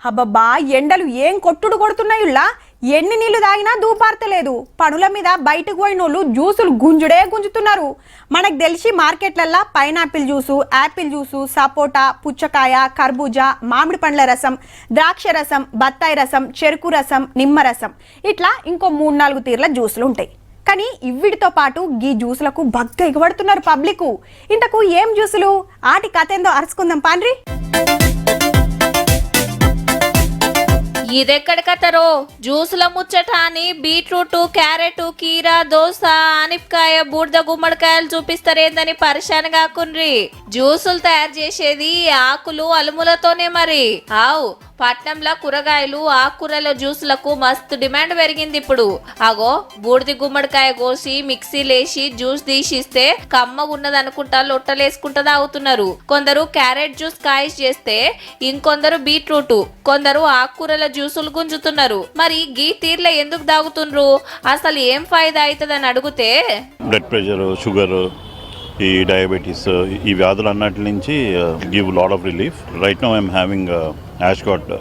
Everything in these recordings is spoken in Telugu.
అబ్బబ్బా ఎండలు ఏం కొట్టుడు కొడుతున్నాయుల్లా ఎన్ని నీళ్లు తాగినా దూపార్తలేదు. పనుల మీద బయటకు పోయినోళ్ళు జ్యూసులు గుంజుడే గుంజుతున్నారు. మనకు తెలిసి మార్కెట్లల్లో పైనాపిల్ జ్యూసు, యాపిల్ జ్యూసు, సపోటా, పుచ్చకాయ, కర్బూజా, మామిడి పండ్ల రసం, ద్రాక్ష రసం, బత్తాయి రసం, చెరుకు రసం, నిమ్మ రసం ఇట్లా ఇంకో 3-4 తీర్ల జ్యూసులు ఉంటాయి. కానీ ఇవిటితో పాటు గీ జ్యూసులకు బగ్గ ఎగబడుతున్నారు పబ్లిక్. ఇంతకు ఏం జ్యూసులు, ఆటి కథ ఏందో అరుచుకుందాం పాండ్రి. ఇదెక్కడ కథరో జ్యూసుల ముచ్చట అని బీట్రూట్, క్యారెట్, కీరా, దోస, ఆనిపకాయ, బూడిద గుమ్మడికాయలు చూపిస్తారేందని పరిశాన్ కాకుండ్రి. జ్యూసులు తయారు చేసేది ఆకులు అలుములతోనే మరి. ఆవు పట్నంలో కూరగాయలు ఆకుకూరల జ్యూసులకు మస్తు డిమాండ్ పెరిగింది ఇప్పుడు. అగో బూడిది గుమ్మడికాయ కోసి మిక్సీలేసి జ్యూస్ తీసిస్తే కమ్మగున్నది అనుకుంటా లొట్టలేసుకుంటా తాగుతున్నారు. కొందరు క్యారెట్ జ్యూస్ కాయిస్ చేస్తే ఇంకొందరు బీట్రూట్, కొందరు ఆకుకూరల జ్యూసులు గుంజుతున్నారు. మరి గీ తీర్ల ఎందుకు తాగుతుండ్రు, అసలు ఏం ఫాయిదా అవుతుందని అడిగితే బ్లడ్ ప్రెషర్, షుగర్, ఈ డయాబెటీస్, ఈ వ్యాధులు అన్నిటి నుంచి give lot of relief. Right now I'm having ash gourd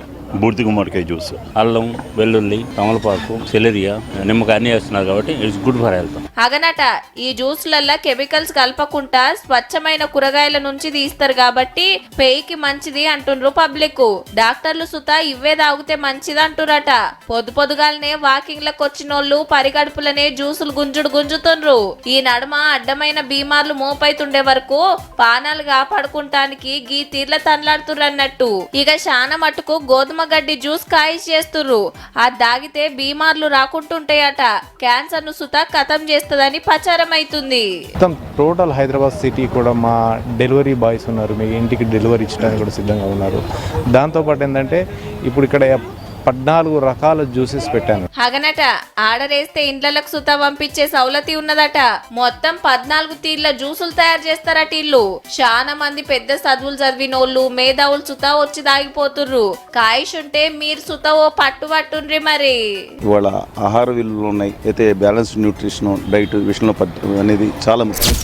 బూడిద గుమ్మడికాయ జ్యూస్. అల్లం, వెల్లుల్లి, తమలపాకు, సెలరియా, నిమ్మకాయ అన్ని వేస్తున్నారు కాబట్టి ఇట్స్ గుడ్ ఫర్ హెల్త్. అగనట ఈ జ్యూస్లల్లో కెమికల్స్ కలపకుండా స్వచ్ఛమైన కూరగాయల నుంచి తీస్తారు కాబట్టి పేయికి మంచిది అంటుండ్రు పబ్లిక్. డాక్టర్లు సుతా ఇవే తాగితే మంచిది అంటురట. పొద్దుగాలనే వాకింగ్ లకు వచ్చినోళ్ళు పరిగడుపులనే జ్యూసులు గుంజుతుండ్రు. ఈ నడుమ అడ్డమైన బీమార్లు మోపైతుండే వరకు పానాలు కాపాడుకుంటానికి గీ తీర్ల తనలాడుతుర్రన్నట్టు. ఇక శాన మట్టుకు గోధుమ గడ్డి జ్యూస్ కాయిస్ చేస్తుర్రు. అది తాగితే బీమార్లు రాకుంటుంటాయట. క్యాన్సర్ ను సుతా ఖతం చేస్తుందని ప్రచారం అవుతుంది. టోటల్ హైదరాబాద్ సిటీ కూడా మా డెలివరీ బాయ్స్ ఉన్నారు, మీ ఇంటికి డెలివరీ ఇచ్చడానికి కూడా సిద్ధంగా ఉన్నారు. దాంతోపాటు ఏంటంటే ఇప్పుడు ఇక్కడ 14 రకాల జ్యూసెస్ పెట్టాను. అగనట ఆర్డర్ వేస్తే ఇండ్లకు సుతా పంపించే సౌలతి ఉన్నదట. మొత్తం 14 తీర్ల జ్యూసులు తయారు చేస్తారట ఇల్లు. చాలా మంది పెద్ద చదువులు చదివినోళ్ళు, మేధావులు సుతా వచ్చి దాగిపోతుర్రు. కాయిష్ ఉంటే మీరు సుతా ఓ పట్టుండ్రి మరి. ఇవాళ ఆహార విలువలు ఉన్నాయి అయితే బ్యాలెన్స్డ్ న్యూట్రిషన్ డైట్ విషయంలో అనేది చాలా ముఖ్యం.